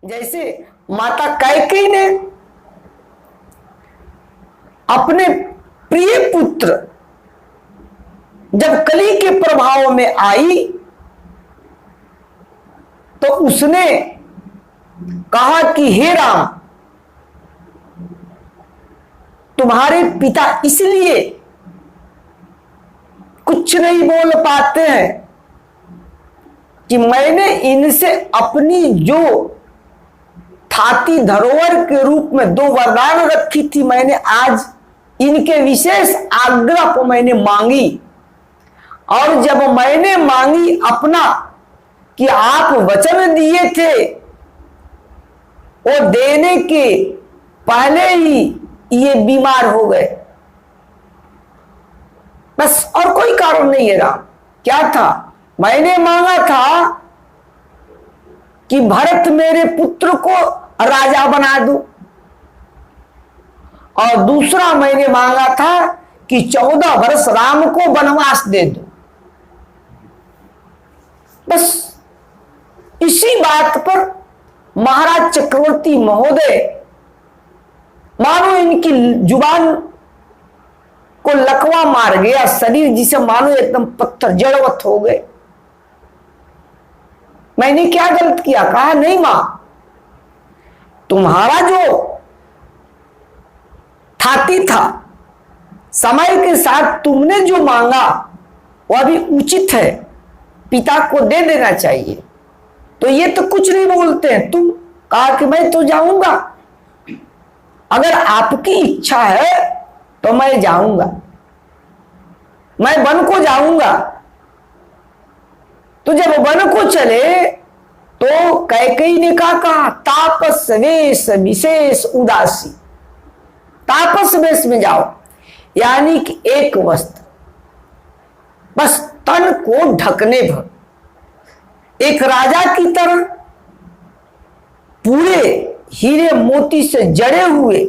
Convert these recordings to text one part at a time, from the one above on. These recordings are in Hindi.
जैसे माता कैकेयी ने अपने प्रिय पुत्र जब कली के प्रभाव में आई तो उसने कहा कि हे राम, तुम्हारे पिता इसलिए कुछ नहीं बोल पाते हैं कि मैंने इनसे अपनी जो थाती धरोहर के रूप में दो वरदान रखी थी, मैंने आज इनके विशेष आग्रह को मैंने मांगी। और जब मैंने मांगी अपना कि आप वचन दिए थे, वो देने के पहले ही ये बीमार हो गए। बस और कोई कारण नहीं है राम। क्या था? मैंने मांगा था कि भरत मेरे पुत्र को राजा बना दूं, और दूसरा मैंने मांगा था कि 14 वर्ष राम को वनवास दे दूं। बस इसी बात पर महाराज चक्रवर्ती महोदय मानो इनकी जुबान को लकवा मार गया, शरीर जिसे मानो एकदम पत्थर जड़वत हो गए। मैंने क्या गलत किया? कहा नहीं मां, तुम्हारा जो थाती था, समय के साथ तुमने जो मांगा वह भी उचित है, पिता को दे देना चाहिए। तो ये तो कुछ नहीं बोलते हैं। तुम कहा कि मैं तो जाऊंगा, अगर आपकी इच्छा है तो मैं जाऊंगा, मैं वन को जाऊंगा। तो जब वन को चले तो कैकेयी ने कहा तापस वेश विशेष उदासी। तापस वेश में जाओ, यानी कि एक वस्त्र, बस तन को ढकने भर, एक राजा की तरह पूरे हीरे मोती से जड़े हुए,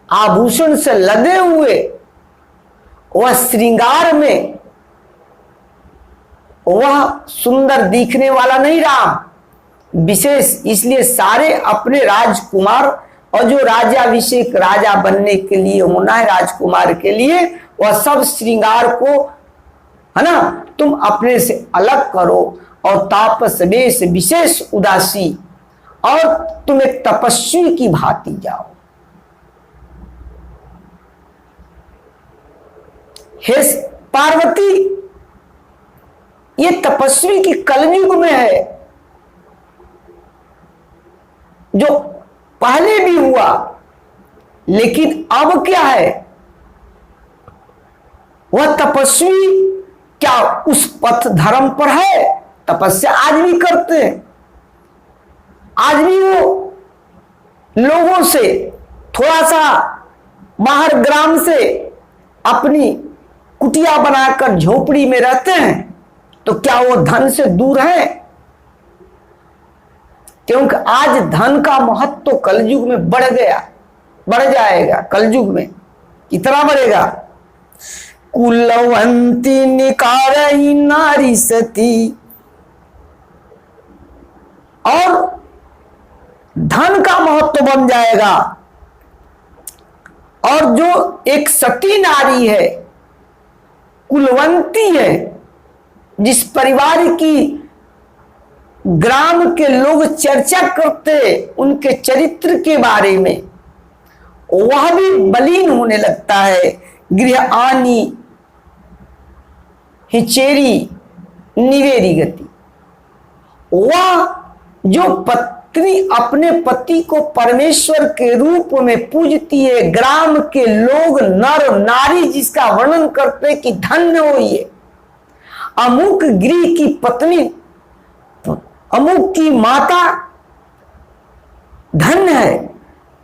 आभूषण से लदे हुए, वह श्रृंगार में वह सुंदर दिखने वाला नहीं राम। विशेष इसलिए सारे अपने राजकुमार और जो राजाभिषेक राजा बनने के लिए होना है राजकुमार के लिए, वह सब श्रृंगार को, है ना, तुम अपने से अलग करो और तापस वेश विशेष उदासी, और तुम एक तपस्वी की भांति जाओ। हे पार्वती, ये तपस्वी की कलयुग में है, जो पहले भी हुआ, लेकिन अब क्या है? वह तपस्वी क्या उस पथ धर्म पर है? तपस्या आज भी करते हैं, आज भी वो लोगों से थोड़ा सा बाहर ग्राम से अपनी कुटिया बनाकर झोपड़ी में रहते हैं। तो क्या वो धन से दूर है? क्योंकि आज धन का महत्व तो कलयुग में बढ़ गया, बढ़ जाएगा। कलयुग में कितना बढ़ेगा? कुलवंती निकारही नारी सती, और धन का महत्व बन जाएगा। और जो एक सती नारी है, कुलवंती है, जिस परिवार की ग्राम के लोग चर्चा करते उनके चरित्र के बारे में, वह भी बलीन होने लगता है। गृह आनी हिचेरी निवेरी गति। वह जो पत्नी अपने पति को परमेश्वर के रूप में पूजती है, ग्राम के लोग नर नारी जिसका वर्णन करते कि धन्य हो ये, अमुक गृह की पत्नी, अमुक की माता धन्य है,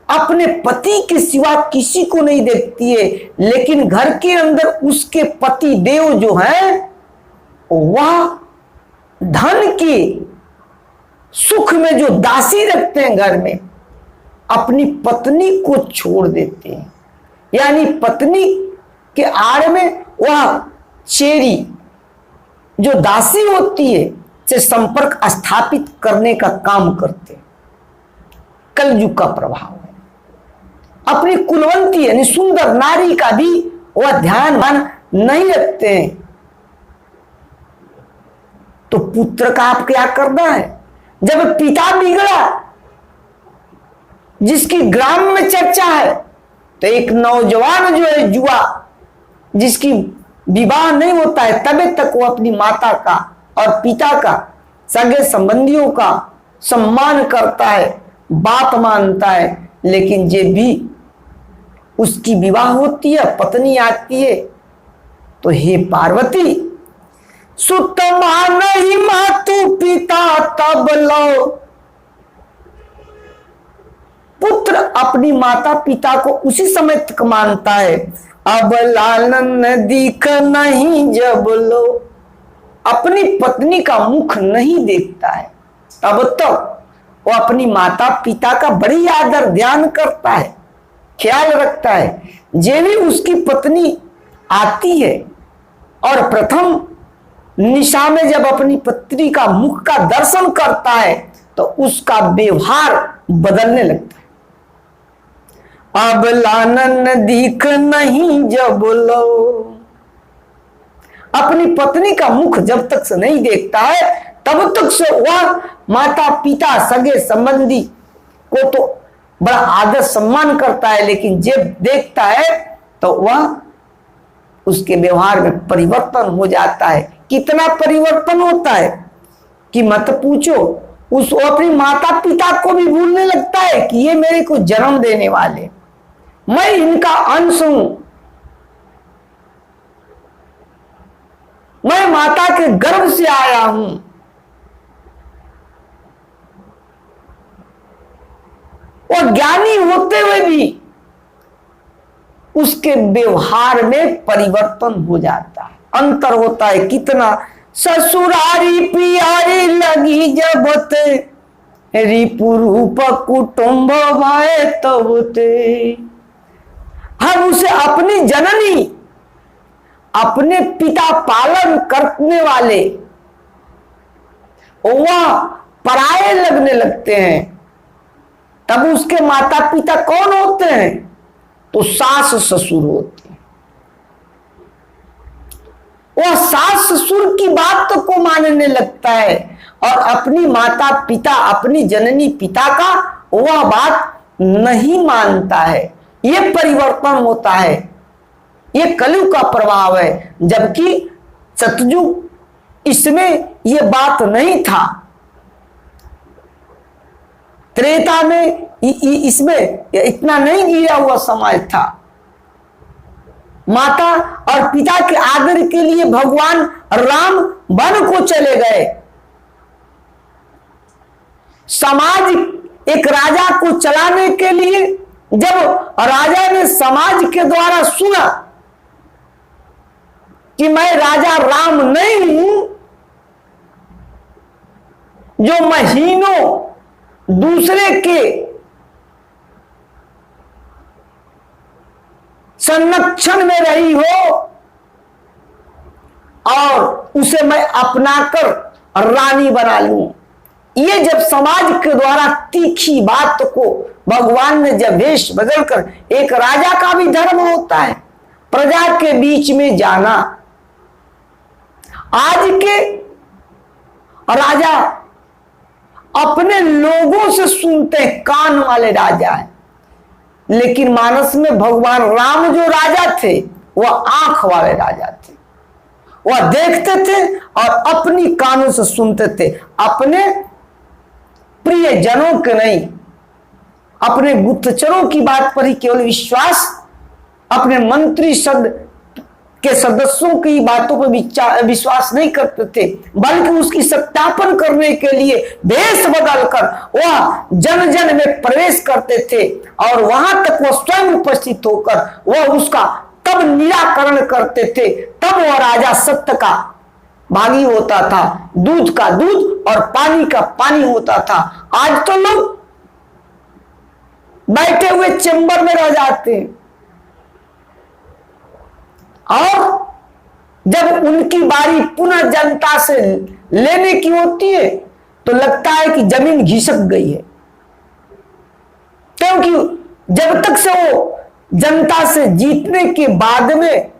अपने पति के सिवा किसी को नहीं देखती है। लेकिन घर के अंदर उसके पति देव जो है, वह धन की सुख में जो दासी रखते हैं घर में, अपनी पत्नी को छोड़ देते हैं। यानी पत्नी के आड़ में वह चेरी जो दासी होती है से संपर्क स्थापित करने का काम करते हैं। कलयुग का प्रभाव है। अपनी कुलवंती यानी सुंदर नारी का भी वह ध्यान मान नहीं रखते हैं। तो पुत्र का आप क्या करना है? जब पिता बिगड़ा, जिसकी ग्राम में चर्चा है, तो एक नौजवान जो है जुआ, जिसकी विवाह नहीं होता है, तबे तक वो अपनी माता का और पिता का, सगे संबंधियों का सम्मान करता है, बात मानता है। लेकिन जे भी उसकी विवाह होती है, पत्नी आती है, तो हे पार्वती, सुत मानहि मातु पिता तब लो। पुत्र अपनी माता पिता को उसी समय तक मानता है, अब लालन दिख नहीं जब लो। अपनी पत्नी का मुख नहीं देखता है, तब तक वो अपनी माता पिता का बड़ी आदर ध्यान करता है, ख्याल रखता है। जे भी उसकी पत्नी आती है और प्रथम निशा में जब अपनी पत्नी का मुख का दर्शन करता है, तो उसका व्यवहार बदलने लगता है। अब लानन दिख नहीं जब लो। अपनी पत्नी का मुख जब तक से नहीं देखता है, तब तक से वह माता पिता सगे संबंधी को तो बड़ा आदर सम्मान करता है, लेकिन जब देखता है तो वह उसके व्यवहार में परिवर्तन हो जाता है। कितना परिवर्तन होता है कि मत पूछो। उस अपनी माता पिता को भी भूलने लगता है कि ये मेरे को जन्म देने वाले, मैं इनका अंश हूं, मैं माता के गर्भ से आया हूं। और ज्ञानी होते हुए भी उसके व्यवहार में परिवर्तन हो जाता है, अंतर होता है। कितना ससुरारी पियारी लगी जब ते, रिपु रूप कुटुंब भाई तब ते। हम उसे अपनी जननी, अपने पिता पालन करने वाले वह पराये लगने लगते हैं। तब उसके माता पिता कौन होते हैं? तो सास ससुर होते हैं। वह सास ससुर की बात को मानने लगता है और अपनी माता पिता, अपनी जननी पिता का वह बात नहीं मानता है। यह परिवर्तन होता है, यह कलयुग का प्रभाव है। जबकि सतयुग इसमें यह बात नहीं था, त्रेता में इसमें इतना नहीं गिरा हुआ समाज था। माता और पिता के आदर के लिए भगवान राम वन को चले गए। समाज एक राजा को चलाने के लिए जब राजा ने समाज के द्वारा सुना कि मैं राजा राम नहीं हूं, जो महीनों दूसरे के संरक्षण में रही हो और उसे मैं अपनाकर रानी बना लूं, ये जब समाज के द्वारा तीखी बात को भगवान ने जब वेश बदलकर, एक राजा का भी धर्म होता है प्रजा के बीच में जाना। आज के राजा अपने लोगों से सुनते कान वाले राजा है, लेकिन मानस में भगवान राम जो राजा थे वह आंख वाले राजा थे। वह देखते थे और अपनी कानों से सुनते थे, अपने प्रिय जनों के नहीं, अपने गुप्तचरों की बात पर ही केवल विश्वास, अपने मंत्री के सदस्यों की बातों पर विश्वास नहीं करते थे, बल्कि उसकी सत्यापन करने के लिए भेष बदलकर वह जन जन में प्रवेश करते थे और वहां तक वह स्वयं उपस्थित होकर वह उसका तब निराकरण करते थे। तब वह राजा सत्य का भागी होता था, दूध का दूध और पानी का पानी होता था। आज तो लोग बैठे हुए चेंबर में रह जाते हैं और जब उनकी बारी पुनः जनता से लेने की होती है तो लगता है कि जमीन घिसक गई है। क्योंकि जब तक से वो जनता से जीतने के बाद में,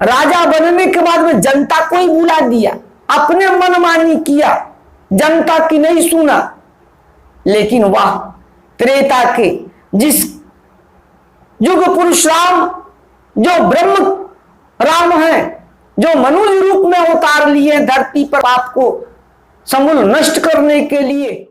राजा बनने के बाद में जनता को ही बुला दिया, अपने मनमानी किया, जनता की नहीं सुना। लेकिन वह त्रेता के जिस युग पुरुष राम, जो ब्रह्म राम है, जो मनुष्य रूप में उतार लिए धरती पर पाप को समूल नष्ट करने के लिए,